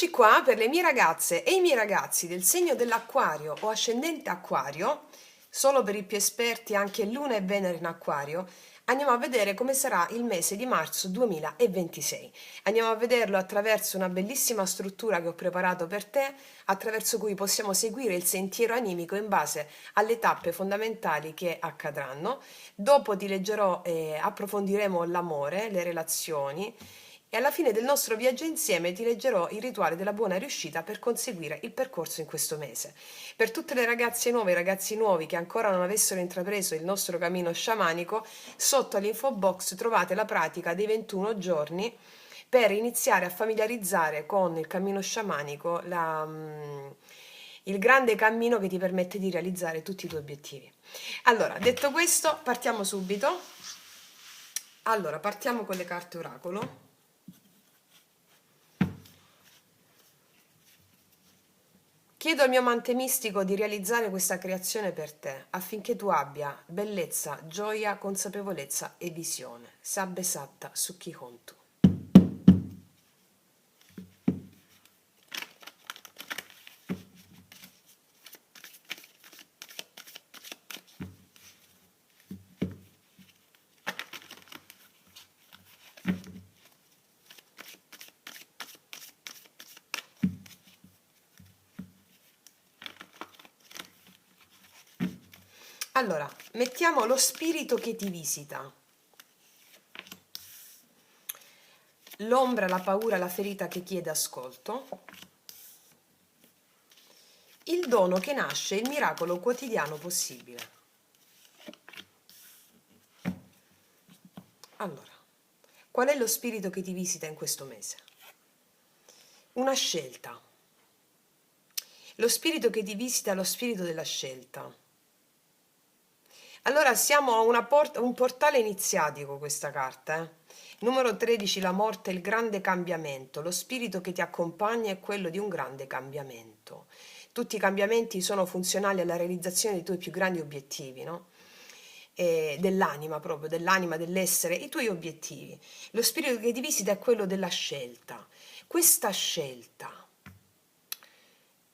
Eccoci qua per le mie ragazze e i miei ragazzi del segno dell'Acquario o ascendente Acquario, solo per i più esperti anche Luna e Venere in Acquario. Andiamo a vedere come sarà il mese di marzo 2026. Andiamo a vederlo attraverso una bellissima struttura che ho preparato per te, attraverso cui possiamo seguire il sentiero animico in base alle tappe fondamentali che accadranno. Dopo ti leggerò e approfondiremo l'amore, le relazioni. E alla fine del nostro viaggio insieme ti leggerò il rituale della buona riuscita per conseguire il percorso in questo mese. Per tutte le ragazze nuove e i ragazzi nuovi che ancora non avessero intrapreso il nostro cammino sciamanico, sotto all'info box trovate la pratica dei 21 giorni per iniziare a familiarizzare con il cammino sciamanico il grande cammino che ti permette di realizzare tutti i tuoi obiettivi. Allora, detto questo, partiamo subito. Allora, partiamo con le carte oracolo. Chiedo al mio amante mistico di realizzare questa creazione per te, affinché tu abbia bellezza, gioia, consapevolezza e visione. Sabbe satta su chi conto. Allora, mettiamo lo spirito che ti visita. L'ombra, la paura, la ferita che chiede ascolto. Il dono che nasce, il miracolo quotidiano possibile. Allora, qual è lo spirito che ti visita in questo mese? Una scelta. Lo spirito che ti visita è lo spirito della scelta. Allora siamo a un portale iniziatico questa carta. Numero 13, la morte, il grande cambiamento. Lo spirito che ti accompagna è quello di un grande cambiamento. Tutti i cambiamenti sono funzionali alla realizzazione dei tuoi più grandi obiettivi, no? Dell'anima proprio, dell'anima, dell'essere, i tuoi obiettivi. Lo spirito che ti visita è quello della scelta. Questa scelta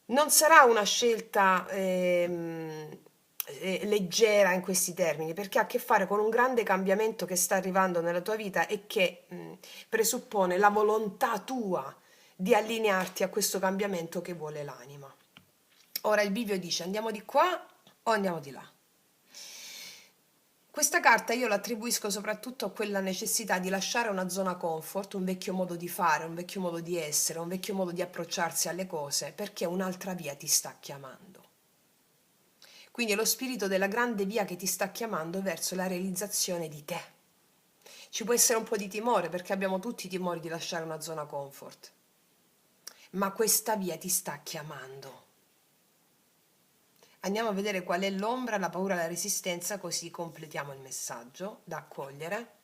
non sarà una scelta leggera in questi termini, perché ha a che fare con un grande cambiamento che sta arrivando nella tua vita e che presuppone la volontà tua di allinearti a questo cambiamento che vuole l'anima. Ora il bivio dice: andiamo di qua o andiamo di là? Questa carta io l'attribuisco soprattutto a quella necessità di lasciare una zona comfort, un vecchio modo di fare, un vecchio modo di essere, un vecchio modo di approcciarsi alle cose, perché un'altra via ti sta chiamando. Quindi è lo spirito della grande via che ti sta chiamando verso la realizzazione di te. Ci può essere un po' di timore, perché abbiamo tutti i timori di lasciare una zona comfort, ma questa via ti sta chiamando. Andiamo a vedere qual è l'ombra, la paura, la resistenza, così completiamo il messaggio da accogliere.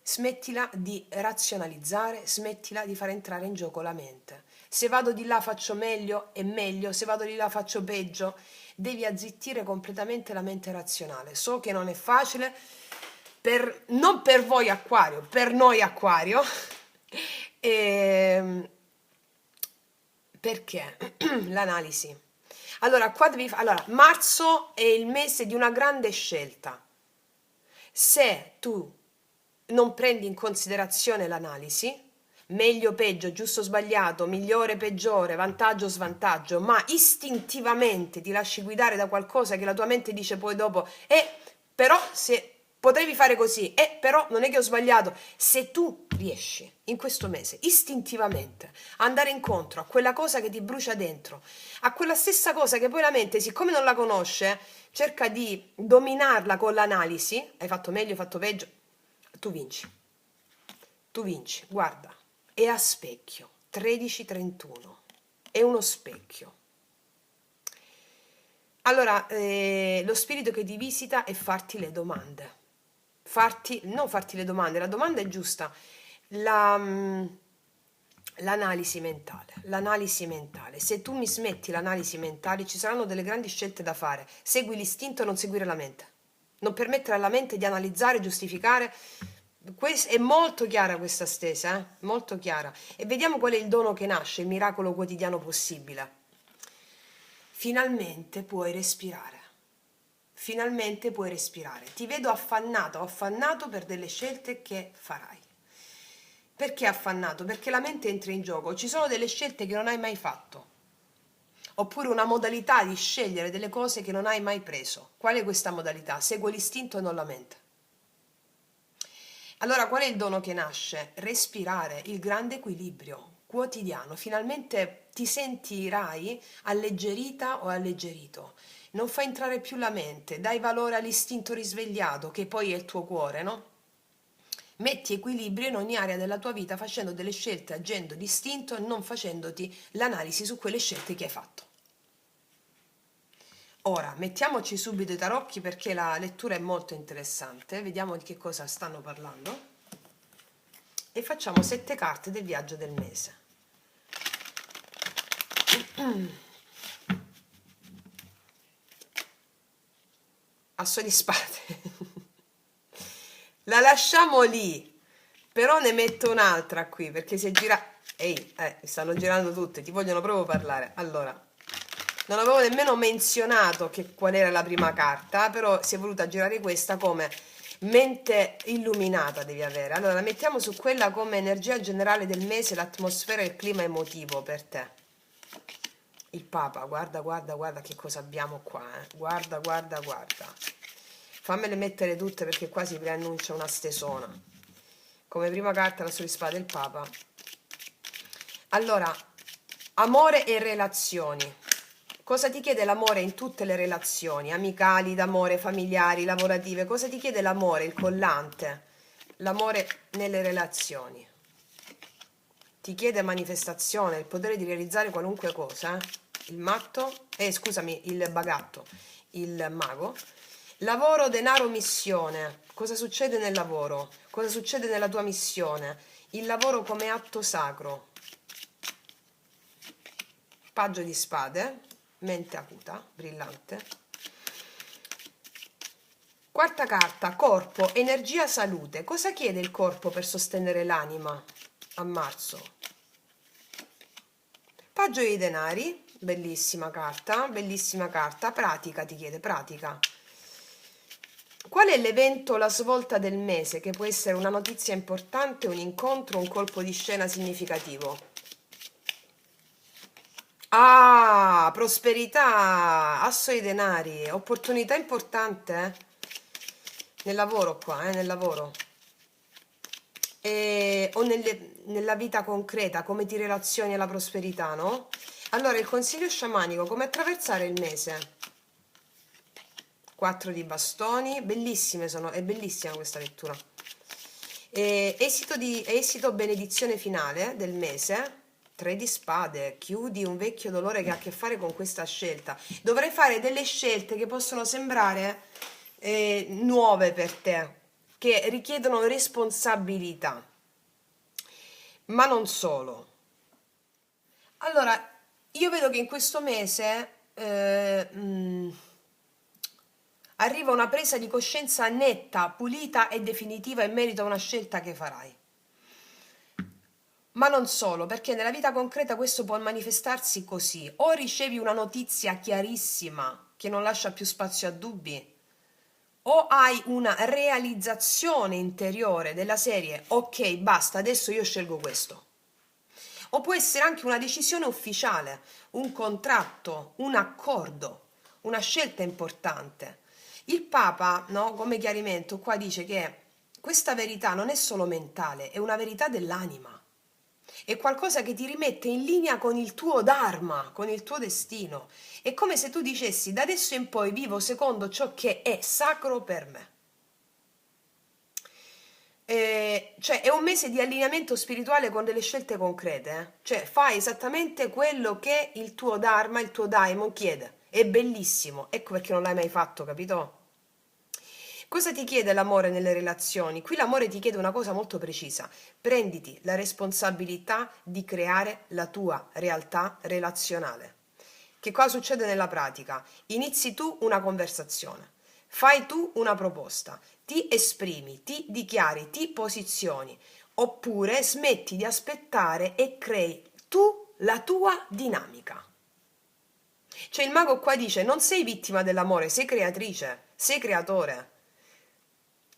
Smettila di razionalizzare, smettila di far entrare in gioco la mente. Se vado di là faccio meglio, è meglio, se vado di là faccio peggio. Devi azzittire completamente la mente razionale. So che non è facile, non per voi Acquario, per noi Acquario. Perché? L'analisi. Allora, marzo è il mese di una grande scelta. Se tu non prendi in considerazione l'analisi, meglio, peggio, giusto, sbagliato, migliore, peggiore, vantaggio, svantaggio, ma istintivamente ti lasci guidare da qualcosa che la tua mente dice poi dopo, però se potevi fare così, però non è che ho sbagliato. Se tu riesci in questo mese istintivamente a andare incontro a quella cosa che ti brucia dentro, a quella stessa cosa che poi la mente, siccome non la conosce, cerca di dominarla con l'analisi, hai fatto meglio, hai fatto peggio, tu vinci. Tu vinci, guarda, è a specchio, 1331, è uno specchio. Allora, lo spirito che ti visita è farti le domande. Non farti le domande, la domanda è giusta, l'analisi mentale. L'analisi mentale. Se tu mi smetti l'analisi mentale, ci saranno delle grandi scelte da fare. Segui l'istinto, non seguire la mente. Non permettere alla mente di analizzare, giustificare, È molto chiara questa stesa, molto chiara. E vediamo qual è il dono che nasce, il miracolo quotidiano possibile. Finalmente puoi respirare. Finalmente puoi respirare. Ti vedo affannato, affannato per delle scelte che farai. Perché affannato? Perché la mente entra in gioco. Ci sono delle scelte che non hai mai fatto. Oppure una modalità di scegliere delle cose che non hai mai preso. Qual è questa modalità? Segui l'istinto e non la mente. Allora, qual è il dono che nasce? Respirare, il grande equilibrio quotidiano. Finalmente ti sentirai alleggerita o alleggerito. Non fai entrare più la mente, dai valore all'istinto risvegliato, che poi è il tuo cuore, no? Metti equilibrio in ogni area della tua vita facendo delle scelte, agendo d'istinto e non facendoti l'analisi su quelle scelte che hai fatto. Ora, mettiamoci subito i tarocchi perché la lettura è molto interessante, vediamo di che cosa stanno parlando e facciamo 7 carte del viaggio del mese. Asso di spade. La lasciamo lì, però ne metto un'altra qui perché si è girata. Ehi, mi stanno girando tutte, ti vogliono proprio parlare. Allora, non avevo nemmeno menzionato qual era la prima carta, però si è voluta girare questa come mente illuminata devi avere. Allora, la mettiamo su quella come energia generale del mese, l'atmosfera e il clima emotivo per te. Il Papa, guarda, guarda, guarda che cosa abbiamo qua, Guarda, guarda, guarda. Fammele mettere tutte perché qua si preannuncia una stesona. Come prima carta la sua spada il Papa. Allora, amore e relazioni. Cosa ti chiede l'amore in tutte le relazioni? Amicali, d'amore, familiari, lavorative. Cosa ti chiede l'amore, il collante? L'amore nelle relazioni. Ti chiede manifestazione, il potere di realizzare qualunque cosa. Il matto, scusami, il bagatto, il mago. Lavoro, denaro, missione. Cosa succede nel lavoro? Cosa succede nella tua missione? Il lavoro come atto sacro. Paggio di spade, mente acuta, brillante. Quarta carta, corpo, energia, salute. Cosa chiede il corpo per sostenere l'anima a marzo? Paggio di denari, bellissima carta, pratica ti chiede, pratica. Qual è l'evento, la svolta del mese, che può essere una notizia importante, un incontro, un colpo di scena significativo? Ah, prosperità, asso di denari, opportunità importante nel lavoro qua, nel lavoro. O nella vita concreta, come ti relazioni alla prosperità, no? Allora, il consiglio sciamanico, come attraversare il mese? 4 di bastoni, bellissime sono, è bellissima questa lettura. Esito benedizione finale del mese, 3 di spade, chiudi un vecchio dolore che ha a che fare con questa scelta. Dovrai fare delle scelte che possono sembrare nuove per te, che richiedono responsabilità, ma non solo. Allora, io vedo che in questo mese arriva una presa di coscienza netta, pulita e definitiva in merito a una scelta che farai. Ma non solo, perché nella vita concreta questo può manifestarsi così: o ricevi una notizia chiarissima che non lascia più spazio a dubbi, o hai una realizzazione interiore della serie ok, basta, adesso io scelgo questo. O può essere anche una decisione ufficiale, un contratto, un accordo, una scelta importante. Il Papa, no, come chiarimento, qua dice che questa verità non è solo mentale, è una verità dell'anima. È qualcosa che ti rimette in linea con il tuo dharma, con il tuo destino. È come se tu dicessi: da adesso in poi vivo secondo ciò che è sacro per me. Cioè è un mese di allineamento spirituale con delle scelte concrete, Cioè fai esattamente quello che il tuo dharma, il tuo daimon chiede. È bellissimo, ecco perché non l'hai mai fatto, capito? Cosa ti chiede l'amore nelle relazioni? Qui l'amore ti chiede una cosa molto precisa: prenditi la responsabilità di creare la tua realtà relazionale. Che cosa succede nella pratica? Inizi tu una conversazione, fai tu una proposta, ti esprimi, ti dichiari, ti posizioni, oppure smetti di aspettare e crei tu la tua dinamica. Cioè il mago qua dice: non sei vittima dell'amore, sei creatrice, sei creatore.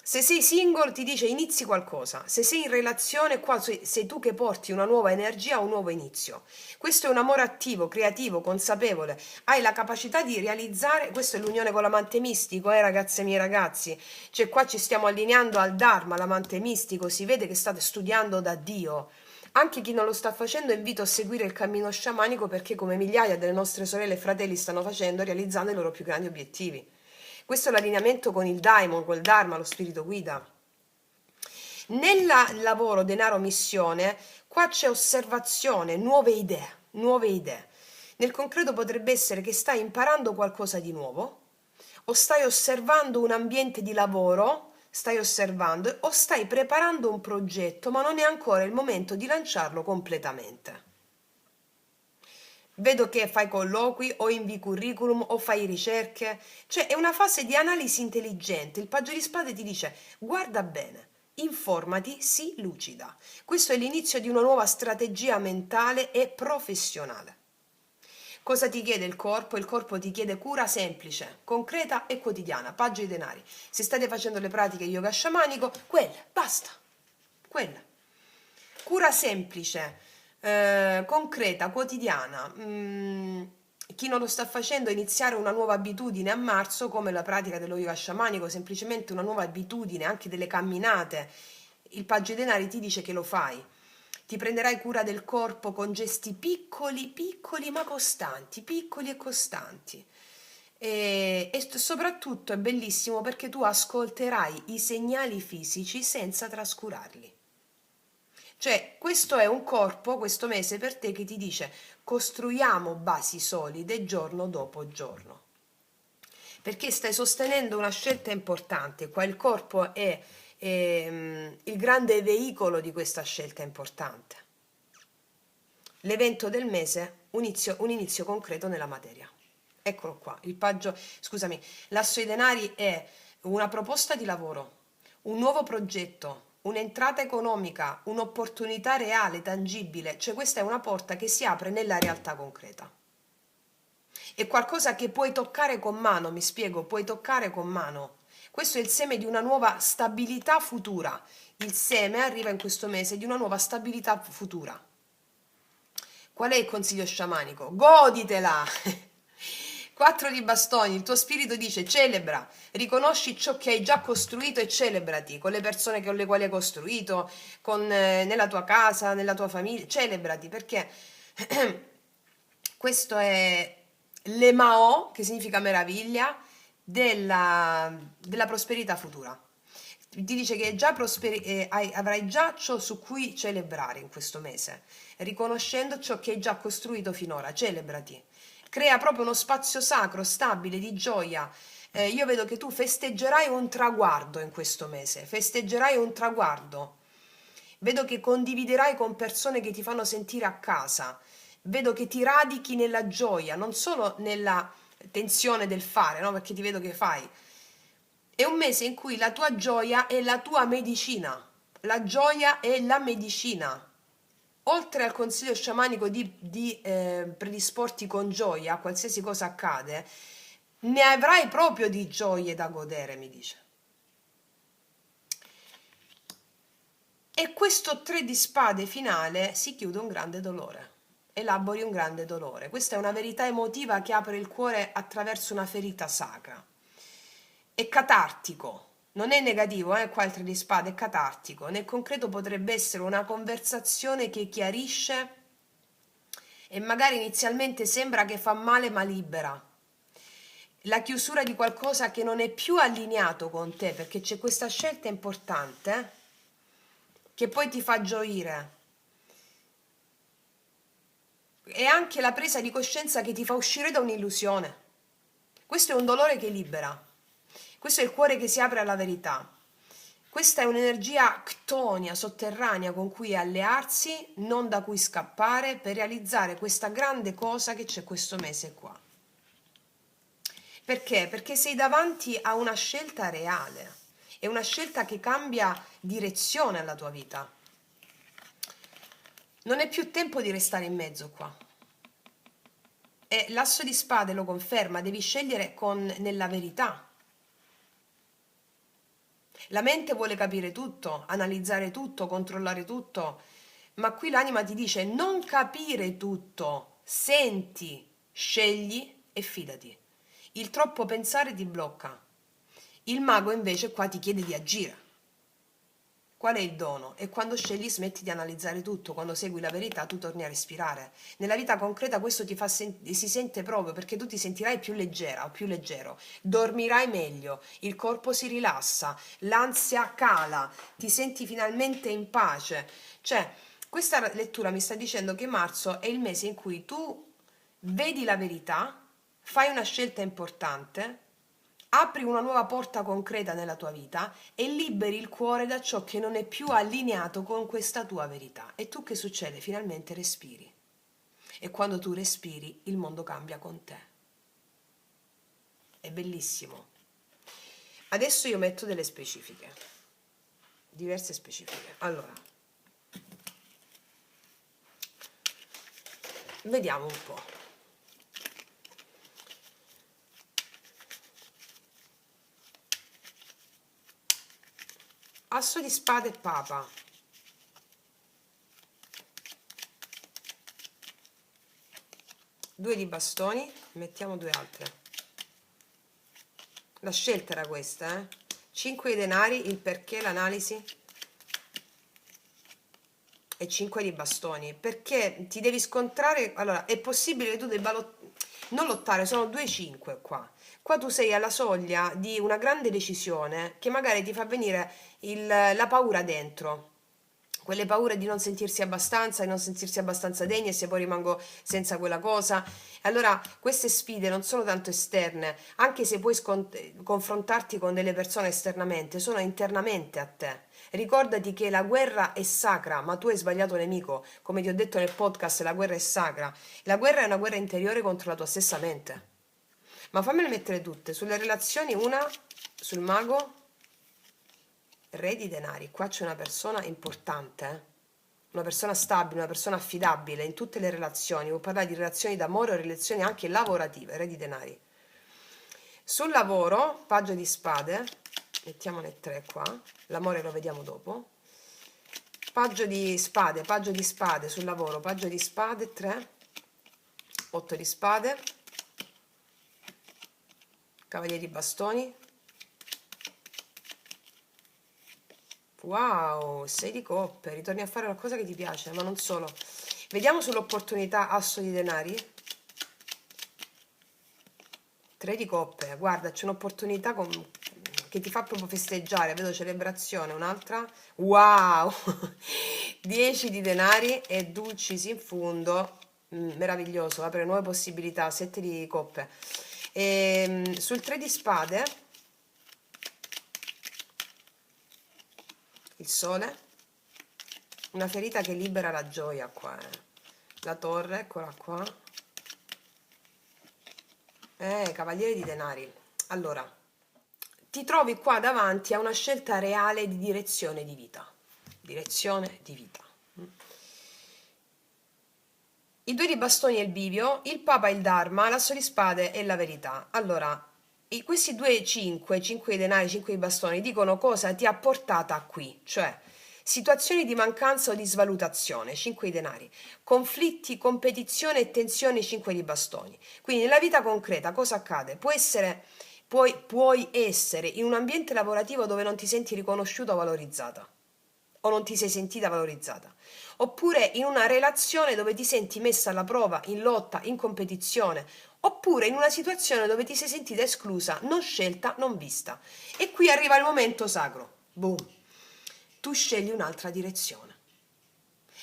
Se sei single ti dice inizi qualcosa, se sei in relazione qua sei tu che porti una nuova energia, un nuovo inizio. Questo è un amore attivo, creativo, consapevole, hai la capacità di realizzare, questo è l'unione con l'amante mistico, ragazze e miei ragazzi, cioè qua ci stiamo allineando al Dharma, l'amante mistico, si vede che state studiando da Dio. Anche chi non lo sta facendo invito a seguire il cammino sciamanico perché come migliaia delle nostre sorelle e fratelli stanno facendo, realizzando i loro più grandi obiettivi. Questo è l'allineamento con il Daimon, col Dharma, lo spirito guida. Nel lavoro denaro missione, qua c'è osservazione, nuove idee, nuove idee. Nel concreto potrebbe essere che stai imparando qualcosa di nuovo, o stai osservando un ambiente di lavoro, stai osservando, o stai preparando un progetto, ma non è ancora il momento di lanciarlo completamente. Vedo che fai colloqui o invii curriculum o fai ricerche, cioè è una fase di analisi intelligente. Il Paggio di Spade ti dice: guarda bene, informati, sii lucida. Questo è l'inizio di una nuova strategia mentale e professionale. Cosa ti chiede il corpo? Il corpo ti chiede cura semplice, concreta e quotidiana, Paggio di Denari. Se state facendo le pratiche yoga sciamanico, quella, basta, quella. Cura semplice, concreta, quotidiana. Chi non lo sta facendo, iniziare una nuova abitudine a marzo, come la pratica dello yoga sciamanico, semplicemente una nuova abitudine, anche delle camminate. Il Paggio dei Denari ti dice che lo fai. Ti prenderai cura del corpo con gesti piccoli, piccoli ma costanti, piccoli e costanti. E soprattutto è bellissimo perché tu ascolterai i segnali fisici senza trascurarli. Cioè, questo è un corpo, questo mese per te, che ti dice: costruiamo basi solide giorno dopo giorno. Perché stai sostenendo una scelta importante, qua il corpo è il grande veicolo di questa scelta importante. L'evento del mese, un inizio concreto nella materia. Eccolo qua, scusami, l'asso dei denari è una proposta di lavoro, un nuovo progetto, un'entrata economica, un'opportunità reale, tangibile, cioè questa è una porta che si apre nella realtà concreta. È qualcosa che puoi toccare con mano, mi spiego, puoi toccare con mano. Questo è il seme di una nuova stabilità futura. Il seme arriva in questo mese di una nuova stabilità futura. Qual è il consiglio sciamanico? Goditela! 4 di bastoni, il tuo spirito dice: celebra, riconosci ciò che hai già costruito e celebrati con le persone con le quali hai costruito, nella tua casa, nella tua famiglia, celebrati perché questo è l'Emao, che significa meraviglia, della prosperità futura. Ti dice che avrai già ciò su cui celebrare in questo mese, riconoscendo ciò che hai già costruito finora, celebrati. Crea proprio uno spazio sacro, stabile, di gioia. Io vedo che tu festeggerai un traguardo in questo mese, festeggerai un traguardo. Vedo che condividerai con persone che ti fanno sentire a casa. Vedo che ti radichi nella gioia, non solo nella tensione del fare, no? Perché ti vedo che fai. È un mese in cui la tua gioia è la tua medicina. La gioia è la medicina. Oltre al consiglio sciamanico di predisporti con gioia a qualsiasi cosa accade, ne avrai proprio di gioie da godere, mi dice. E questo 3 di spade finale si chiude un grande dolore. Elabori un grande dolore. Questa è una verità emotiva che apre il cuore attraverso una ferita sacra. È catartico. Non è negativo, qua il 3 di spade è catartico. Nel concreto potrebbe essere una conversazione che chiarisce e magari inizialmente sembra che fa male ma libera. La chiusura di qualcosa che non è più allineato con te, perché c'è questa scelta importante che poi ti fa gioire. E anche la presa di coscienza che ti fa uscire da un'illusione. Questo è un dolore che libera. Questo è il cuore che si apre alla verità. Questa è un'energia ctonia, sotterranea, con cui allearsi, non da cui scappare, per realizzare questa grande cosa che c'è questo mese qua. Perché? Perché sei davanti a una scelta reale. è una scelta che cambia direzione alla tua vita. Non è più tempo di restare in mezzo qua. E l'asso di spade lo conferma, devi scegliere nella verità. La mente vuole capire tutto, analizzare tutto, controllare tutto, ma qui l'anima ti dice non capire tutto, senti, scegli e fidati. Il troppo pensare ti blocca. Il mago invece qua ti chiede di agire. Qual è il dono? E quando scegli smetti di analizzare tutto, quando segui la verità tu torni a respirare. Nella vita concreta questo si sente proprio perché tu ti sentirai più leggera o più leggero, dormirai meglio, il corpo si rilassa, l'ansia cala, ti senti finalmente in pace. Cioè, questa lettura mi sta dicendo che marzo è il mese in cui tu vedi la verità, fai una scelta importante, apri una nuova porta concreta nella tua vita e liberi il cuore da ciò che non è più allineato con questa tua verità. E tu che succede? Finalmente respiri. E quando tu respiri, il mondo cambia con te. È bellissimo. Adesso io metto delle specifiche, diverse specifiche. Allora, vediamo un po'. Asso di spade e papa. Due di bastoni, mettiamo due altre. La scelta era questa, eh? 5 di denari, il perché, l'analisi e 5 di bastoni. Perché ti devi scontrare, allora, è possibile che tu debba non lottare, sono 2-5 qua. Qua tu sei alla soglia di una grande decisione che magari ti fa venire la paura dentro. Quelle paure di non sentirsi abbastanza, di non sentirsi abbastanza degni e se poi rimango senza quella cosa. Allora, queste sfide non sono tanto esterne, anche se puoi confrontarti con delle persone esternamente, sono internamente a te. Ricordati che la guerra è sacra, ma tu hai sbagliato nemico. Come ti ho detto nel podcast, la guerra è sacra. La guerra è una guerra interiore contro la tua stessa mente. Ma fammele mettere tutte. Sulle relazioni una, sul mago, re di denari. Qua c'è una persona importante, una persona stabile, una persona affidabile in tutte le relazioni. Può parlare di relazioni d'amore o relazioni anche lavorative, re di denari. Sul lavoro, paggio di spade, mettiamone 3 qua, l'amore lo vediamo dopo. Paggio di spade sul lavoro, paggio di spade 3, 8 di spade, cavaliere di bastoni, wow, 6 di coppe, ritorni a fare qualcosa che ti piace, ma non solo. Vediamo sull'opportunità, asso di denari, 3 di coppe, guarda, c'è un'opportunità che ti fa proprio festeggiare, vedo celebrazione, un'altra, wow, 10 di denari e dulcis in fundo, meraviglioso, apre nuove possibilità, 7 di coppe. Sul 3 di spade, il sole, una ferita che libera la gioia qua, la torre, eccola qua, cavaliere di denari. Allora, ti trovi qua davanti a una scelta reale di direzione di vita. Direzione di vita. I 2 di bastoni è il bivio, il papa è il dharma, l'asso di spade è la verità. Allora, questi 2 5 di denari, 5 di bastoni, dicono cosa ti ha portata qui, cioè situazioni di mancanza o di svalutazione, 5 di denari, conflitti, competizione e tensioni, 5 di bastoni. Quindi nella vita concreta cosa accade? Puoi essere in un ambiente lavorativo dove non ti senti riconosciuta o valorizzata, o non ti sei sentita valorizzata, oppure in una relazione dove ti senti messa alla prova, in lotta, in competizione, oppure in una situazione dove ti sei sentita esclusa, non scelta, non vista. E qui arriva il momento sacro. Boom. Tu scegli un'altra direzione.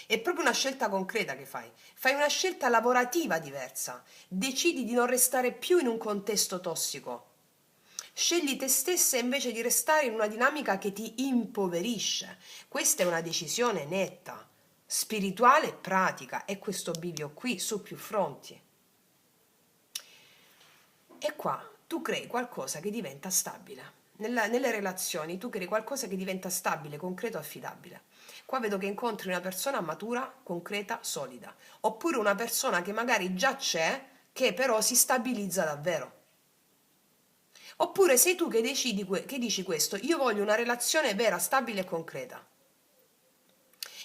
È proprio una scelta concreta che fai. Fai una scelta lavorativa diversa. Decidi di non restare più in un contesto tossico. Scegli te stessa invece di restare in una dinamica che ti impoverisce. Questa è una decisione netta, spirituale e pratica, e questo bivio qui su più fronti. E qua tu crei qualcosa che diventa stabile. nelle relazioni tu crei qualcosa che diventa stabile, concreto, affidabile. Qua vedo che incontri una persona matura, concreta, solida, oppure una persona che magari già c'è, che però si stabilizza davvero. Oppure sei tu che decidi, che dici questo, io voglio una relazione vera, stabile e concreta.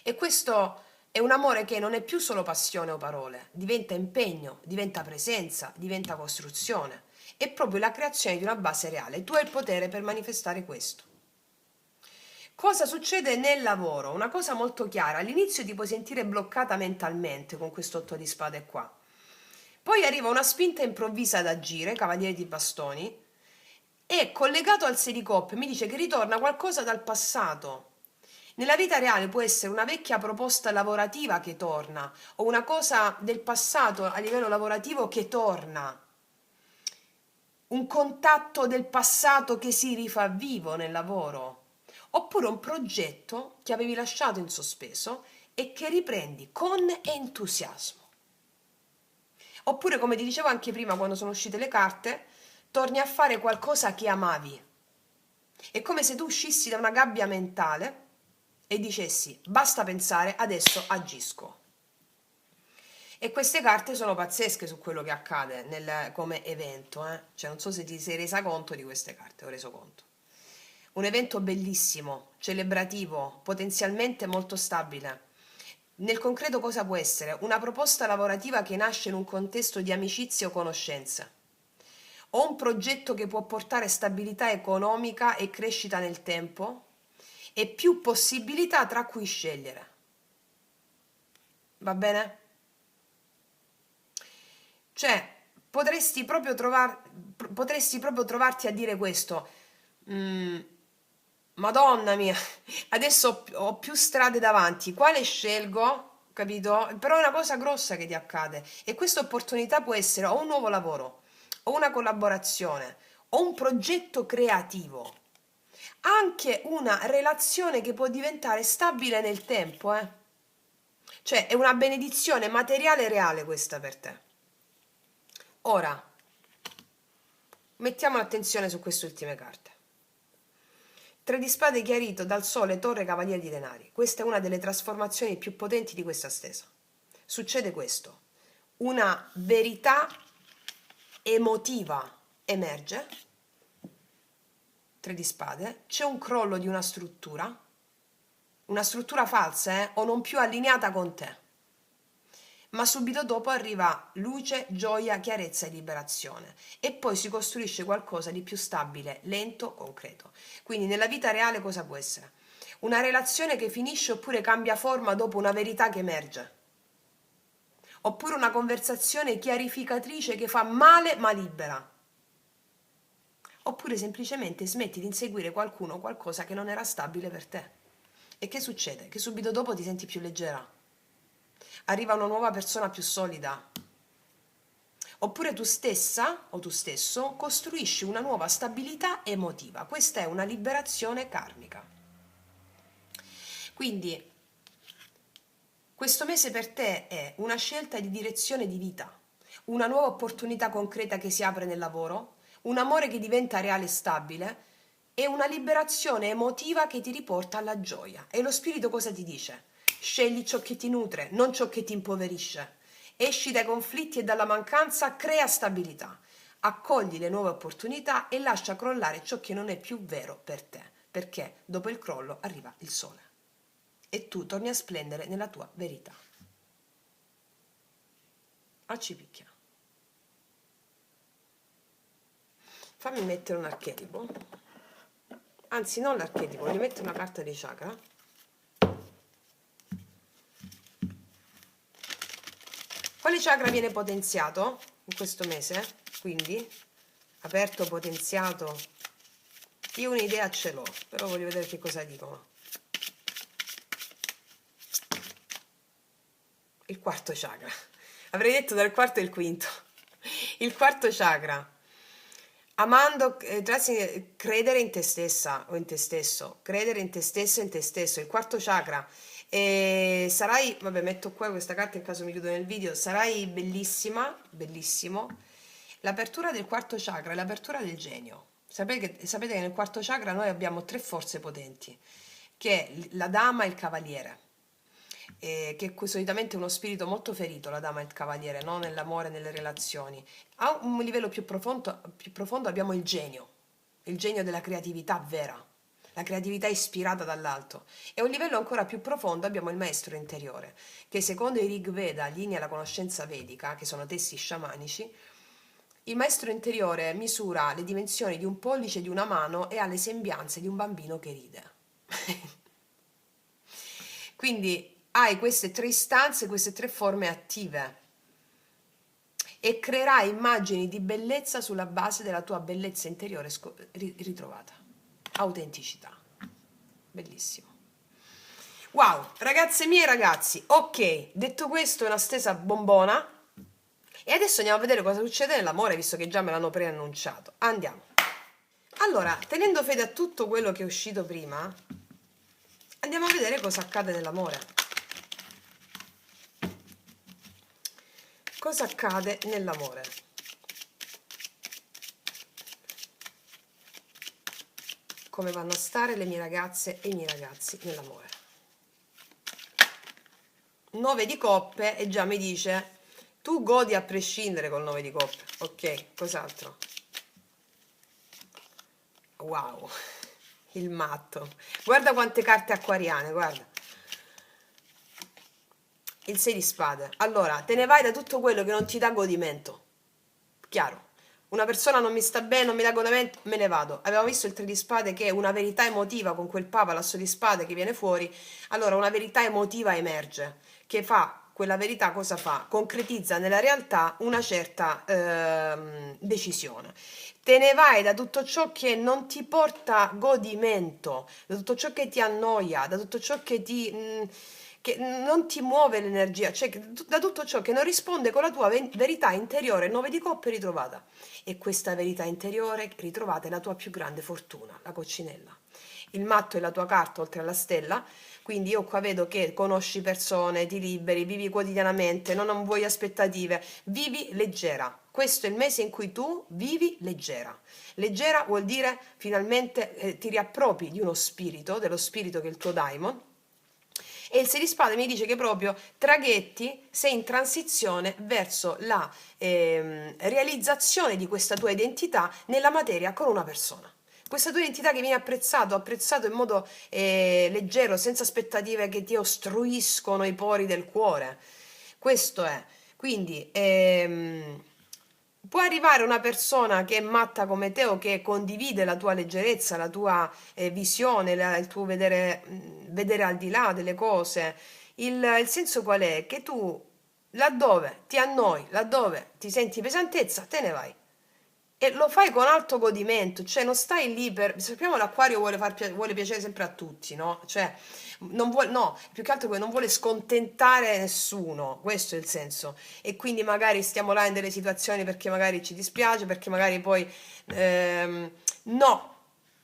E questo è un amore che non è più solo passione o parole, diventa impegno, diventa presenza, diventa costruzione. È proprio la creazione di una base reale. Tu hai il potere per manifestare questo. Cosa succede nel lavoro? Una cosa molto chiara. All'inizio ti puoi sentire bloccata mentalmente con questo 8 di spade qua. Poi arriva una spinta improvvisa ad agire, cavaliere di bastoni, e collegato al 6 di coppe mi dice che ritorna qualcosa dal passato. Nella vita reale può essere una vecchia proposta lavorativa che torna, o una cosa del passato a livello lavorativo che torna, un contatto del passato che si rifà vivo nel lavoro, oppure un progetto che avevi lasciato in sospeso e che riprendi con entusiasmo. Oppure, come ti dicevo anche prima quando sono uscite le carte, torni a fare qualcosa che amavi. È come se tu uscissi da una gabbia mentale e dicessi basta pensare, adesso agisco. E queste carte sono pazzesche su quello che accade come evento, Cioè non so se ti sei resa conto di queste carte, ho reso conto. Un evento bellissimo, celebrativo, potenzialmente molto stabile. Nel concreto cosa può essere? Una proposta lavorativa che nasce in un contesto di amicizie o conoscenze, o un progetto che può portare stabilità economica e crescita nel tempo e più possibilità tra cui scegliere. Va bene? Cioè, potresti proprio trovarti a dire questo. "Mm, Madonna mia, adesso ho più strade davanti, quale scelgo? Capito? Però è una cosa grossa che ti accade e questa opportunità può essere o un nuovo lavoro, o una collaborazione, o un progetto creativo, anche una relazione che può diventare stabile nel tempo, eh? Cioè è una benedizione materiale reale questa per te. Ora, mettiamo l'attenzione su queste ultime carte. 3 di spade chiarito dal sole, torre, cavaliere di denari. Questa è una delle trasformazioni più potenti di questa stesa. Succede questo. Una verità emotiva emerge. 3 di spade. C'è un crollo di una struttura falsa, o non più allineata con te. Ma subito dopo arriva luce, gioia, chiarezza e liberazione e poi si costruisce qualcosa di più stabile, lento, concreto. Quindi nella vita reale cosa può essere? Una relazione che finisce oppure cambia forma dopo una verità che emerge. Oppure una conversazione chiarificatrice che fa male ma libera. Oppure semplicemente smetti di inseguire qualcuno o qualcosa che non era stabile per te. E che succede? Che subito dopo ti senti più leggera. Arriva una nuova persona più solida. Oppure tu stessa o tu stesso costruisci una nuova stabilità emotiva. Questa è una liberazione karmica. Quindi questo mese per te è una scelta di direzione di vita, una nuova opportunità concreta che si apre nel lavoro, un amore che diventa reale e stabile e una liberazione emotiva che ti riporta alla gioia. E lo spirito cosa ti dice? Scegli ciò che ti nutre, non ciò che ti impoverisce. Esci dai conflitti e dalla mancanza, crea stabilità. Accogli le nuove opportunità e lascia crollare ciò che non è più vero per te, perché dopo il crollo arriva il sole e tu torni a splendere nella tua verità. Accipicchia. Fammi mettere un archetipo, anzi non l'archetipo, voglio mettere una carta di chakra. Quale chakra viene potenziato in questo mese? Quindi, aperto, potenziato. Io un'idea ce l'ho, però voglio vedere che cosa dicono. Il quarto chakra. Avrei detto dal quarto e il quinto. Il quarto chakra. Amando, credere in te stessa o in te stesso. Credere in te stesso e in te stesso. Il quarto chakra. E sarai, vabbè, metto qua questa carta in caso mi chiudo nel video, sarai bellissima, bellissimo. L'apertura del quarto chakra è l'apertura del genio. Sapete che nel quarto chakra noi abbiamo tre forze potenti, che è la dama e il cavaliere, che solitamente è uno spirito molto ferito, la dama e il cavaliere, no? Nell'amore, nelle relazioni. A un livello più profondo abbiamo il genio della creatività vera, la creatività ispirata dall'alto. E a un livello ancora più profondo abbiamo il maestro interiore, che secondo i Rig Veda, linea la conoscenza vedica, che sono testi sciamanici. Il maestro interiore misura le dimensioni di un pollice di una mano e ha le sembianze di un bambino che ride. Quindi hai queste tre istanze, queste tre forme attive e creerai immagini di bellezza sulla base della tua bellezza interiore ritrovata. Autenticità. Bellissimo. Wow, ragazze mie e ragazzi, ok, detto questo è una stesa bombona e adesso andiamo a vedere cosa succede nell'amore, visto che già me l'hanno preannunciato. Andiamo. Allora, tenendo fede a tutto quello che è uscito prima, andiamo a vedere cosa accade nell'amore. Cosa accade nell'amore? Come vanno a stare le mie ragazze e i miei ragazzi nell'amore? 9 di coppe e già mi dice tu godi a prescindere col 9 di coppe. Ok, cos'altro? Wow, il matto. Guarda quante carte acquariane, guarda. Il 6 di spade. Allora, te ne vai da tutto quello che non ti dà godimento. Chiaro. Una persona non mi sta bene, non mi dà godimento, me ne vado. Abbiamo visto il 3 di spade che è una verità emotiva con quel papa, l'asso di spade che viene fuori. Allora, una verità emotiva emerge, che fa quella verità cosa fa? Concretizza nella realtà una certa decisione. Te ne vai da tutto ciò che non ti porta godimento, da tutto ciò che ti annoia, da tutto ciò che non ti muove l'energia, cioè da tutto ciò che non risponde con la tua verità interiore, 9 di coppe ritrovata. E questa verità interiore ritrovata è la tua più grande fortuna, la coccinella. Il matto è la tua carta oltre alla stella, quindi io qua vedo che conosci persone, ti liberi, vivi quotidianamente, non vuoi aspettative, vivi leggera. Questo è il mese in cui tu vivi leggera. Leggera vuol dire finalmente ti riappropri di uno spirito, dello spirito che è il tuo daimon. E il 6 di spade mi dice che proprio traghetti, sei in transizione verso la realizzazione di questa tua identità nella materia con una persona. Questa tua identità che viene apprezzato in modo leggero, senza aspettative che ti ostruiscono i pori del cuore. Questo è. Quindi può arrivare una persona che è matta come te o che condivide la tua leggerezza, la tua visione, il tuo vedere al di là delle cose. Il senso qual è? Che tu laddove ti annoi, laddove ti senti pesantezza, te ne vai. E lo fai con alto godimento, cioè non stai lì per... Sappiamo l'acquario vuole piacere sempre a tutti, no? Cioè, non vuole, no, più che altro non vuole scontentare nessuno, questo è il senso. E quindi magari stiamo là in delle situazioni perché magari ci dispiace, perché magari poi... no,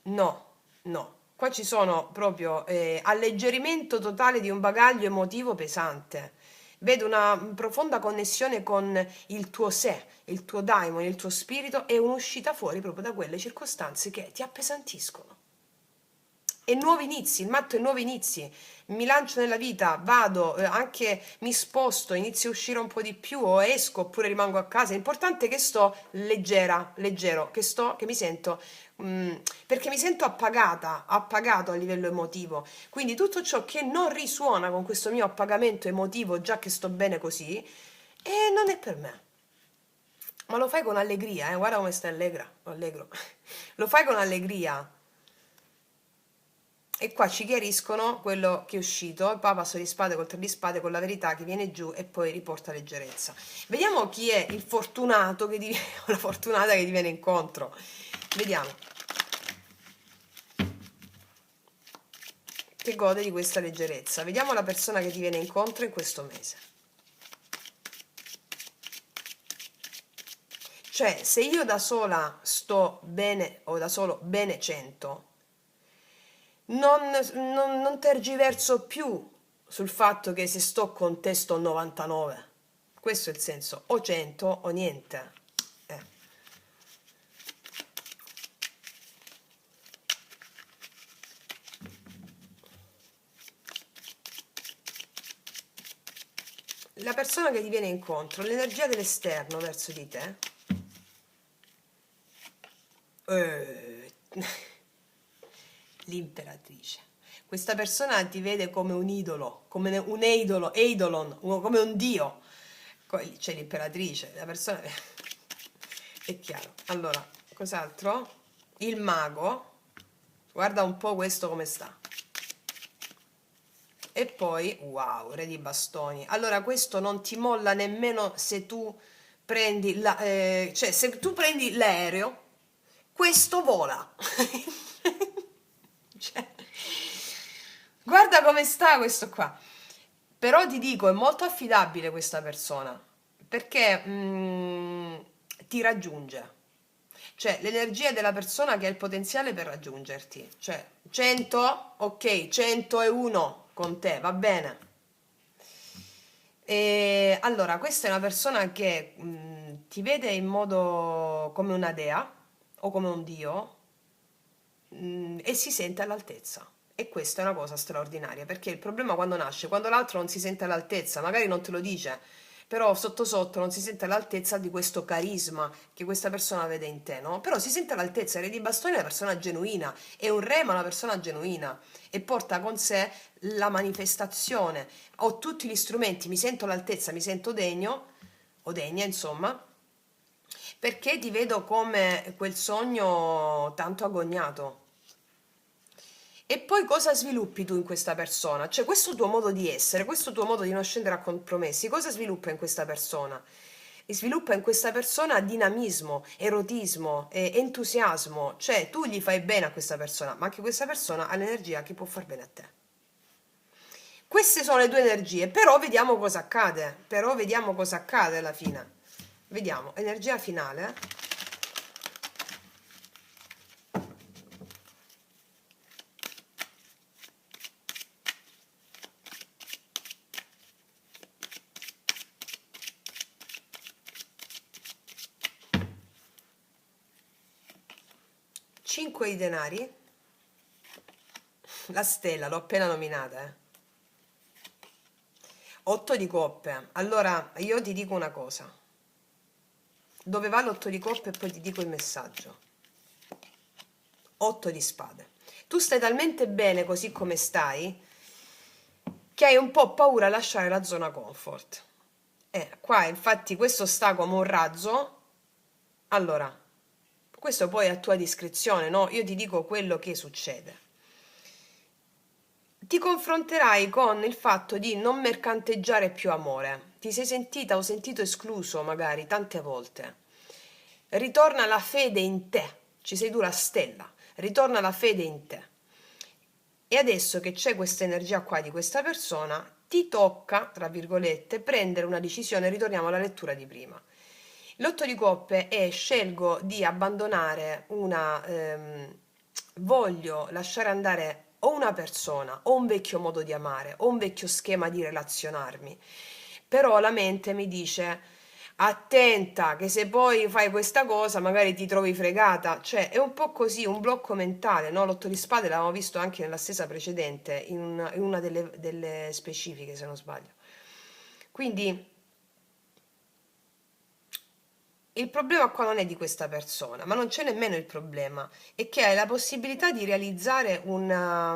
no, no. Qua ci sono proprio alleggerimento totale di un bagaglio emotivo pesante. Vedo una profonda connessione con il tuo sé, il tuo daimon, il tuo spirito e un'uscita fuori proprio da quelle circostanze che ti appesantiscono. E nuovi inizi, il matto è nuovi inizi. Mi lancio nella vita, vado, anche mi sposto, inizio a uscire un po' di più o esco oppure rimango a casa. L'importante è che sto leggero, che mi sento, perché mi sento appagato a livello emotivo. Quindi tutto ciò che non risuona con questo mio appagamento emotivo, già che sto bene così, non è per me. Ma lo fai con allegria, guarda come stai allegro. Lo fai con allegria. E qua ci chiariscono quello che è uscito, il Papa Passo di spade col 3 di spade con la verità che viene giù e poi riporta leggerezza. Vediamo chi è il fortunato che o la fortunata che ti viene incontro. Vediamo. Che gode di questa leggerezza. Vediamo la persona che ti viene incontro in questo mese. Cioè, se io da sola sto bene o da solo bene 100, non tergiverso più sul fatto che se sto con te sto 99. Questo è il senso, o 100 o niente. la persona che ti viene incontro, l'energia dell'esterno verso di te, eh, l'imperatrice. Questa persona ti vede come un idolo, come un eidolon, come un dio. C'è l'imperatrice, la persona è chiaro. Allora, cos'altro? Il mago. Guarda un po' questo come sta. E poi, wow, re di bastoni. Allora, questo non ti molla nemmeno se tu prendi cioè se tu prendi l'aereo, questo vola. Cioè, guarda come sta questo qua. Però ti dico, è molto affidabile questa persona, perché ti raggiunge. Cioè, l'energia della persona che ha il potenziale per raggiungerti. Cioè, 100, ok, 101 con te, va bene. E allora, questa è una persona che ti vede in modo come una dea o come un dio, e si sente all'altezza. E questa è una cosa straordinaria, perché il problema quando nasce, quando l'altro non si sente all'altezza, magari non te lo dice, però sotto sotto non si sente all'altezza di questo carisma che questa persona vede in te, no? Però si sente all'altezza, il re di bastoni è una persona genuina, è un re ma una persona genuina e porta con sé la manifestazione. Ho tutti gli strumenti, mi sento all'altezza, mi sento degno o degna, insomma, perché ti vedo come quel sogno tanto agognato. E poi cosa sviluppi tu in questa persona? Cioè questo tuo modo di essere, questo tuo modo di non scendere a compromessi, cosa sviluppa in questa persona? E sviluppa in questa persona dinamismo, erotismo, entusiasmo, cioè tu gli fai bene a questa persona, ma anche questa persona ha l'energia che può far bene a te. Queste sono le due energie, però vediamo cosa accade, alla fine. Vediamo, energia finale. 5 di denari, la stella l'ho appena nominata, 8 di coppe. Allora io ti dico una cosa, dove va l'8 di coppe e poi ti dico il messaggio. 8 di spade. Tu stai talmente bene così come stai che hai un po' paura a lasciare la zona comfort. Qua infatti questo sta come un razzo. Allora, questo poi è a tua discrezione, no? Io ti dico quello che succede. Ti confronterai con il fatto di non mercanteggiare più amore. Ti sei sentita o sentito escluso magari tante volte. Ritorna la fede in te. Ci sei tu la stella. Ritorna la fede in te. E adesso che c'è questa energia qua di questa persona, ti tocca, tra virgolette, prendere una decisione. Ritorniamo alla lettura di prima. L'otto di coppe è scelgo di abbandonare voglio lasciare andare o una persona o un vecchio modo di amare o un vecchio schema di relazionarmi. Però la mente mi dice attenta che se poi fai questa cosa magari ti trovi fregata, cioè è un po' così, un blocco mentale, no? L'otto di spade l'avevamo visto anche nella stessa precedente, in una delle specifiche se non sbaglio. Quindi il problema qua non è di questa persona, ma non c'è nemmeno il problema, è che hai la possibilità di realizzare una...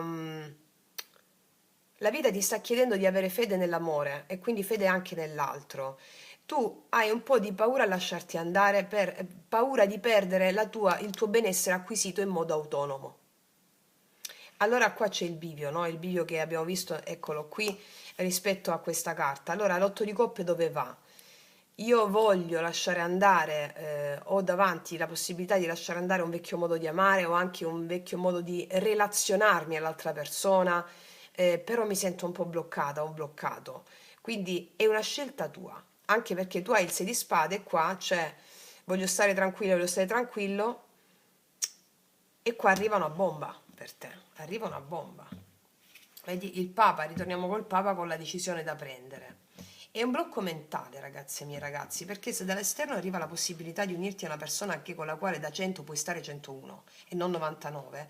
La vita ti sta chiedendo di avere fede nell'amore e quindi fede anche nell'altro. Tu hai un po' di paura a lasciarti andare per paura di perdere il tuo benessere acquisito in modo autonomo. Allora qua c'è il bivio, no? Il bivio che abbiamo visto, eccolo qui, rispetto a questa carta. Allora l'otto di coppe dove va? Io voglio lasciare andare, ho davanti la possibilità di lasciare andare un vecchio modo di amare o anche un vecchio modo di relazionarmi all'altra persona, però mi sento un po' bloccata o bloccato. Quindi è una scelta tua, anche perché tu hai il 6 di spade e qua c'è voglio stare tranquillo e qua arriva una bomba per te, arriva una bomba. Vedi, il Papa, ritorniamo col Papa con la decisione da prendere. È un blocco mentale, ragazze e miei ragazzi, perché se dall'esterno arriva la possibilità di unirti a una persona anche con la quale da 100 puoi stare 101 e non 99,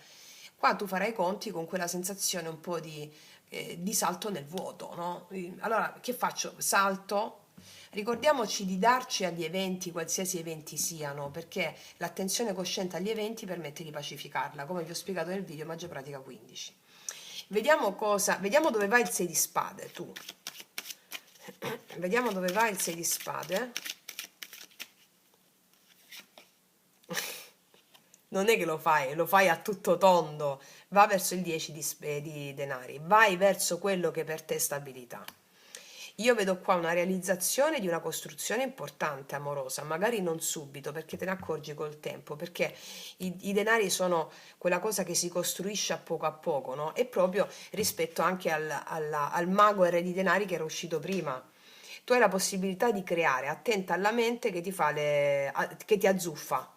qua tu farai i conti con quella sensazione un po' di di salto nel vuoto, no? Allora, che faccio? Salto. Ricordiamoci di darci agli eventi, qualsiasi eventi siano, perché l'attenzione cosciente agli eventi permette di pacificarla, come vi ho spiegato nel video Magia Pratica 15. Vediamo dove va il 6 di spade, tu. Vediamo dove va il 6 di spade. Non è che lo fai a tutto tondo, va verso il 10 di denari, vai verso quello che per te è stabilità. Io vedo qua una realizzazione di una costruzione importante, amorosa, magari non subito, perché te ne accorgi col tempo, perché i denari sono quella cosa che si costruisce a poco, no? E proprio rispetto anche al mago e re di denari che era uscito prima. Tu hai la possibilità di creare, attenta alla mente che ti fa che ti azzuffa.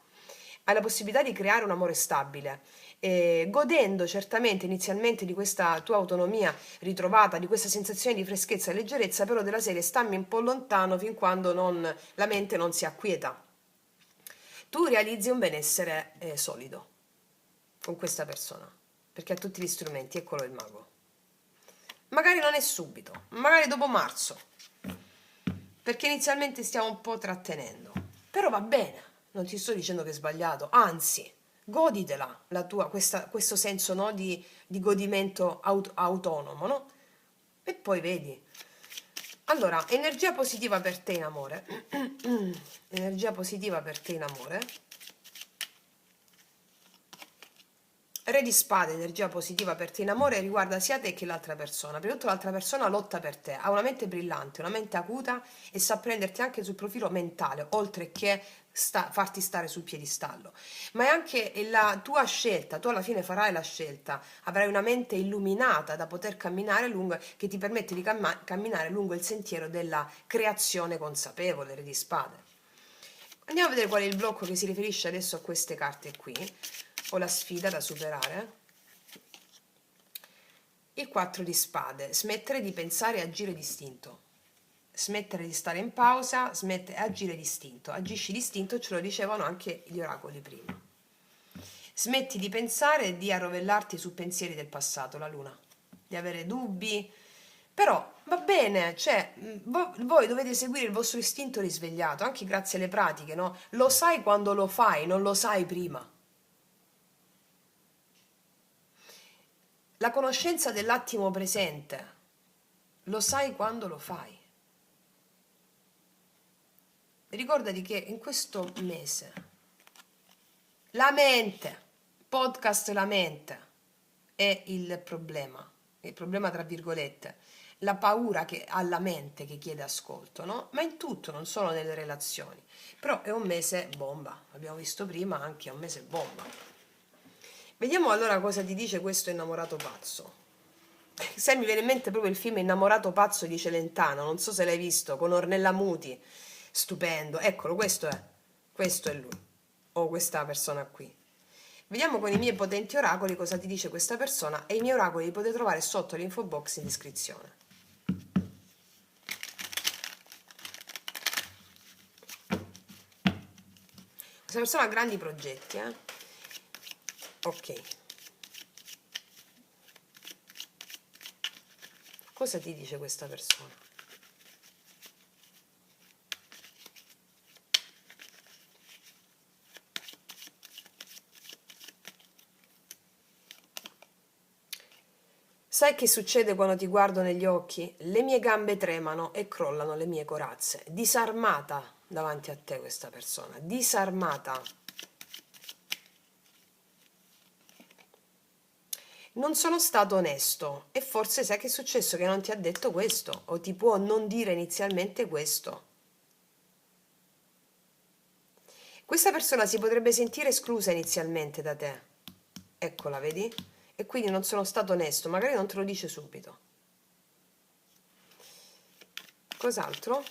Hai la possibilità di creare un amore stabile, godendo certamente inizialmente di questa tua autonomia ritrovata, di questa sensazione di freschezza e leggerezza, però della serie stammi un po' lontano fin quando la mente non si acquieta. Tu realizzi un benessere solido con questa persona, perché ha tutti gli strumenti, eccolo il mago. Magari non è subito, magari dopo marzo, perché inizialmente stiamo un po' trattenendo, però va bene, non ti sto dicendo che è sbagliato, anzi, goditela questo senso, no, di godimento autonomo, no? E poi vedi. Allora, energia positiva per te in amore. Energia positiva per te in amore. Re di spade, energia positiva per te in amore, riguarda sia te che l'altra persona. Prima di tutto l'altra persona lotta per te, ha una mente brillante, una mente acuta e sa prenderti anche sul profilo mentale, oltre che farti stare sul piedistallo. Ma è anche la tua scelta, tu alla fine farai la scelta, avrai una mente illuminata da poter camminare lungo, che ti permette di camminare lungo il sentiero della creazione consapevole, Re di spade. Andiamo a vedere qual è il blocco che si riferisce adesso a queste carte qui, o la sfida da superare. Il 4 di spade, smettere di pensare e agire distinto. Smettere di stare in pausa, smettere e agire distinto. Agisci distinto, ce lo dicevano anche gli oracoli prima. Smetti di pensare e di arrovellarti su pensieri del passato, la luna, di avere dubbi, però va bene, cioè voi dovete seguire il vostro istinto risvegliato, anche grazie alle pratiche, no? Lo sai quando lo fai, non lo sai prima. La conoscenza dell'attimo presente, lo sai quando lo fai. Ricordati che in questo mese la mente, podcast la mente, è il problema tra virgolette, la paura che ha la mente che chiede ascolto, no? Ma in tutto, non solo nelle relazioni. Però è un mese bomba, l'abbiamo visto prima, anche è un mese bomba. Vediamo allora cosa ti dice questo innamorato pazzo. Se mi viene in mente proprio il film Innamorato pazzo di Celentano, non so se l'hai visto, con Ornella Muti, stupendo, eccolo, questo è lui, o questa persona qui. Vediamo con i miei potenti oracoli cosa ti dice questa persona, e i miei oracoli li potete trovare sotto l'info box in descrizione. Questa persona ha grandi progetti, Ok. Cosa ti dice questa persona? Sai che succede quando ti guardo negli occhi? Le mie gambe tremano e crollano le mie corazze. Disarmata davanti a te questa persona, disarmata. Non sono stato onesto e forse sai che è successo che non ti ha detto questo o ti può non dire inizialmente questo. Questa persona si potrebbe sentire esclusa inizialmente da te. Eccola, vedi? E quindi non sono stato onesto, magari non te lo dice subito. Cos'altro?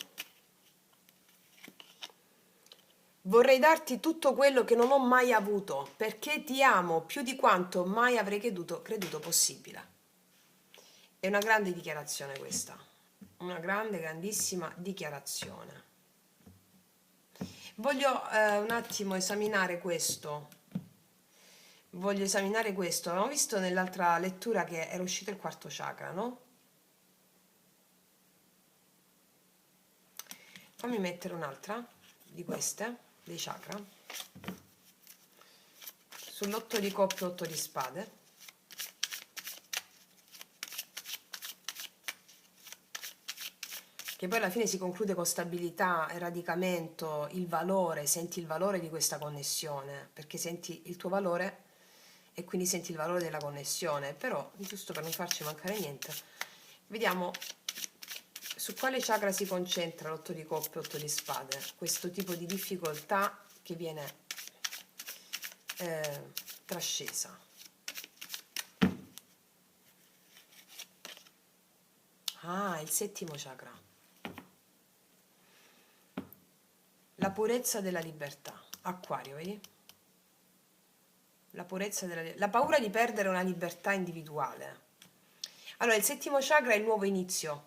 Vorrei darti tutto quello che non ho mai avuto, perché ti amo più di quanto mai avrei creduto possibile. È una grande dichiarazione questa, una grande, grandissima dichiarazione. Voglio un attimo esaminare questo. voglio esaminare questo. Abbiamo visto nell'altra lettura che era uscito il quarto chakra, no? Fammi mettere un'altra di queste, dei chakra, sull'otto di coppe, 8 di spade. Che poi alla fine si conclude con stabilità, radicamento, il valore, senti il valore di questa connessione, perché senti il tuo valore e quindi senti il valore della connessione. Però, giusto per non farci mancare niente, vediamo su quale chakra si concentra l'otto di coppe, 8 di spade, questo tipo di difficoltà che viene trascesa. Ah, il settimo chakra. La purezza della libertà. Acquario, vedi? La purezza la paura di perdere una libertà individuale. Allora, il settimo chakra è il nuovo inizio,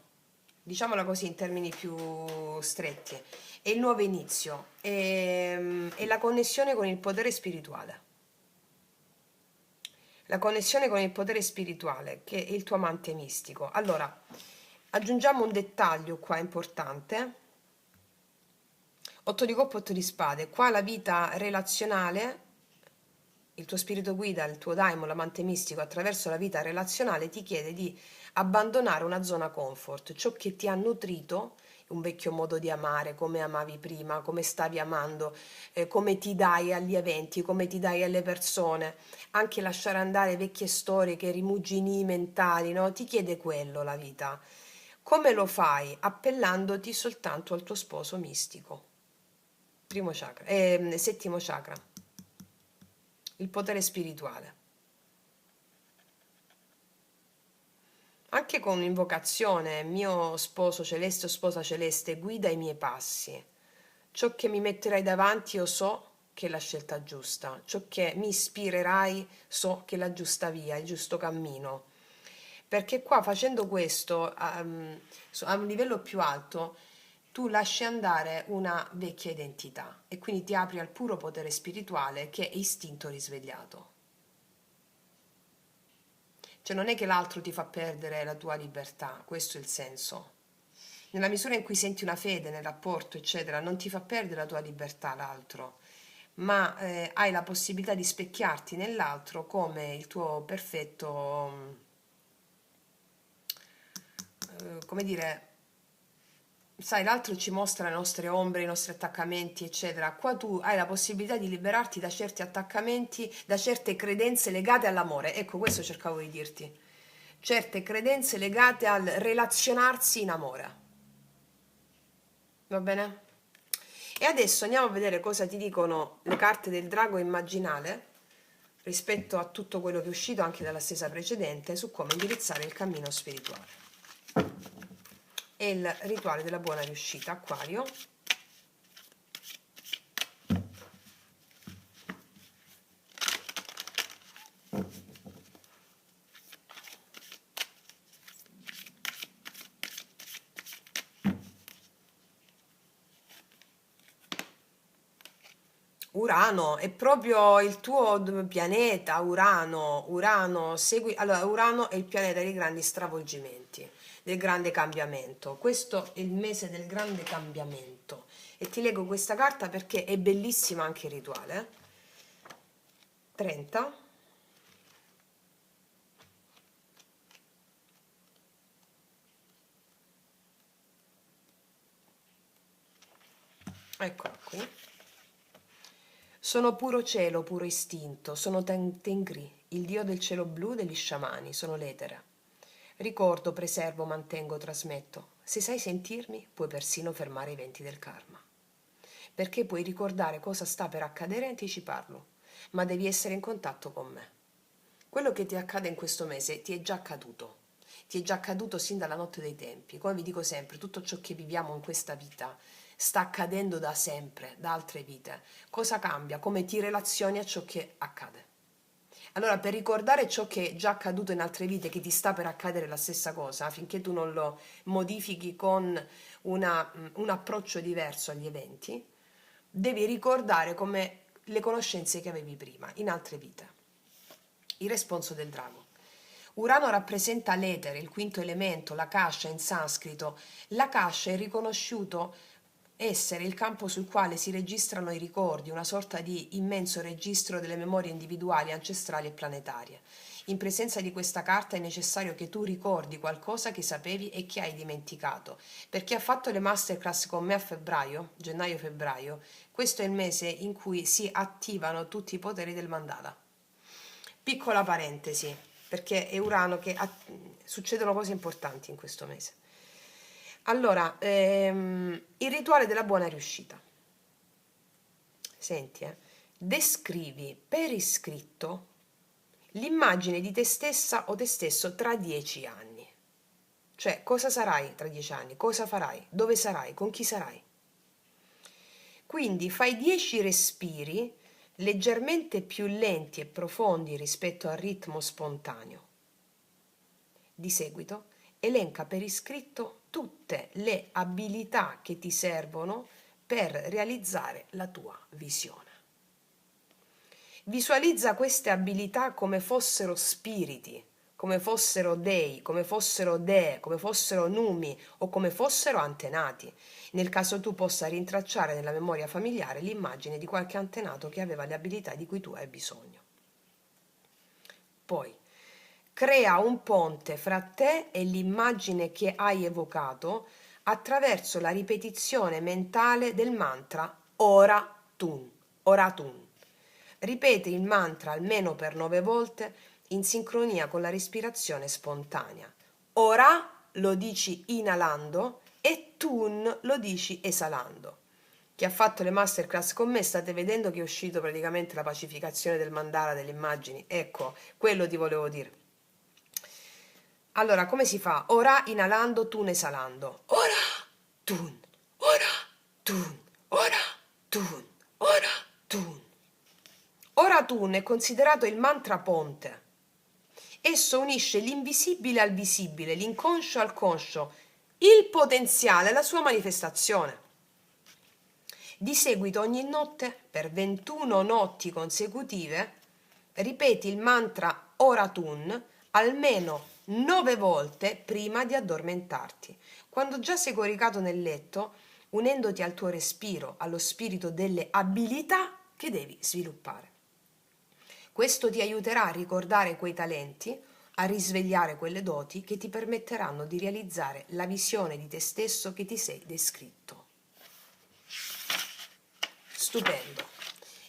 diciamola così in termini più stretti. È il nuovo inizio, è la connessione con il potere spirituale. La connessione con il potere spirituale, che è il tuo amante mistico. Allora, aggiungiamo un dettaglio qua importante. 8 di coppe, 8 di spade. Qua la vita relazionale, il tuo spirito guida, il tuo daimon, l'amante mistico, attraverso la vita relazionale ti chiede di abbandonare una zona comfort, ciò che ti ha nutrito, un vecchio modo di amare, come amavi prima, come stavi amando, come ti dai agli eventi, come ti dai alle persone, anche lasciare andare vecchie storie, che rimuginii mentali, no? Ti chiede quello la vita. Come lo fai? Appellandoti soltanto al tuo sposo mistico. Primo chakra, settimo chakra, il potere spirituale. Anche con un'invocazione, mio sposo celeste o sposa celeste, guida i miei passi. Ciò che mi metterai davanti io so che è la scelta giusta, ciò che mi ispirerai so che è la giusta via, il giusto cammino. Perché qua facendo questo a un livello più alto tu lasci andare una vecchia identità e quindi ti apri al puro potere spirituale che è istinto risvegliato. Cioè non è che l'altro ti fa perdere la tua libertà, questo è il senso. Nella misura in cui senti una fede nel rapporto, eccetera, non ti fa perdere la tua libertà l'altro, ma hai la possibilità di specchiarti nell'altro come il tuo perfetto, come dire, sai, l'altro ci mostra le nostre ombre, i nostri attaccamenti, eccetera. Qua tu hai la possibilità di liberarti da certi attaccamenti, da certe credenze legate all'amore. Ecco, questo cercavo di dirti. Certe credenze legate al relazionarsi in amore. Va bene? E adesso andiamo a vedere cosa ti dicono le carte del drago immaginale rispetto a tutto quello che è uscito anche dalla stesa precedente su come indirizzare il cammino spirituale. E il rituale della buona riuscita, Acquario. Urano è proprio il tuo pianeta, Urano segui, allora Urano è il pianeta dei grandi stravolgimenti, del grande cambiamento. Questo è il mese del grande cambiamento e ti leggo questa carta perché è bellissima anche il rituale. 30. Eccola qui. Sono puro cielo, puro istinto, sono Tengri, il dio del cielo blu degli sciamani, sono l'etere. Ricordo, preservo, mantengo, trasmetto. Se sai sentirmi, puoi persino fermare i venti del karma. Perché puoi ricordare cosa sta per accadere e anticiparlo, ma devi essere in contatto con me. Quello che ti accade in questo mese ti è già accaduto. Ti è già accaduto sin dalla notte dei tempi. Come vi dico sempre, tutto ciò che viviamo in questa vita sta accadendo da sempre, da altre vite. Cosa cambia? Come ti relazioni a ciò che accade. Allora, per ricordare ciò che è già accaduto in altre vite, che ti sta per accadere la stessa cosa, finché tu non lo modifichi con un approccio diverso agli eventi, devi ricordare come le conoscenze che avevi prima, in altre vite. il responso del drago. Urano rappresenta l'etere, il quinto elemento, la kasha in sanscrito. La kasha è riconosciuto essere il campo sul quale si registrano i ricordi, una sorta di immenso registro delle memorie individuali, ancestrali e planetarie. In presenza di questa carta è necessario che tu ricordi qualcosa che sapevi e che hai dimenticato. Per chi ha fatto le masterclass con me a febbraio, gennaio-febbraio, questo è il mese in cui si attivano tutti i poteri del mandala. Piccola parentesi, perché è Urano che succedono cose importanti in questo mese. Allora, il rituale della buona riuscita. Senti, descrivi per iscritto l'immagine di te stessa o te stesso tra 10 anni. Cioè, cosa sarai tra 10 anni? Cosa farai? Dove sarai? Con chi sarai? Quindi fai 10 respiri leggermente più lenti e profondi rispetto al ritmo spontaneo. Di seguito, elenca per iscritto tutte le abilità che ti servono per realizzare la tua visione. Visualizza queste abilità come fossero spiriti, come fossero dei, come fossero dee, come fossero numi o come fossero antenati, nel caso tu possa rintracciare nella memoria familiare l'immagine di qualche antenato che aveva le abilità di cui tu hai bisogno. Poi, crea un ponte fra te e l'immagine che hai evocato attraverso la ripetizione mentale del mantra Ora Tun, Ora Tun. Ripete il mantra almeno per 9 volte in sincronia con la respirazione spontanea. Ora lo dici inalando e Tun lo dici esalando. Chi ha fatto le masterclass con me state vedendo che è uscito praticamente la pacificazione del mandala delle immagini. Ecco, quello ti volevo dire. Allora, come si fa? Ora inalando, Tun esalando. Ora, Tun, ora, Tun, ora, Tun, ora, Tun. Ora Tun è considerato il mantra ponte. Esso unisce l'invisibile al visibile, l'inconscio al conscio, il potenziale alla sua manifestazione. Di seguito ogni notte, per 21 notti consecutive, ripeti il mantra Ora Tun almeno 9 volte prima di addormentarti. Quando già sei coricato nel letto, unendoti al tuo respiro, allo spirito delle abilità che devi sviluppare. Questo ti aiuterà a ricordare quei talenti, a risvegliare quelle doti che ti permetteranno di realizzare la visione di te stesso che ti sei descritto. Stupendo.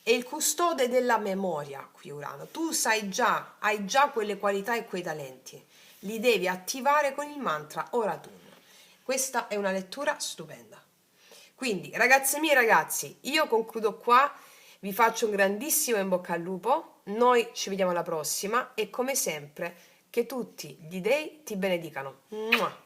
È il custode della memoria qui Urano. Tu sai già, hai già quelle qualità e quei talenti. Li devi attivare con il mantra Ora Tun. Questa è una lettura stupenda. Quindi, ragazze mie e ragazzi, io concludo qua. Vi faccio un grandissimo in bocca al lupo, noi ci vediamo alla prossima e come sempre che tutti gli dei ti benedicano. Mua!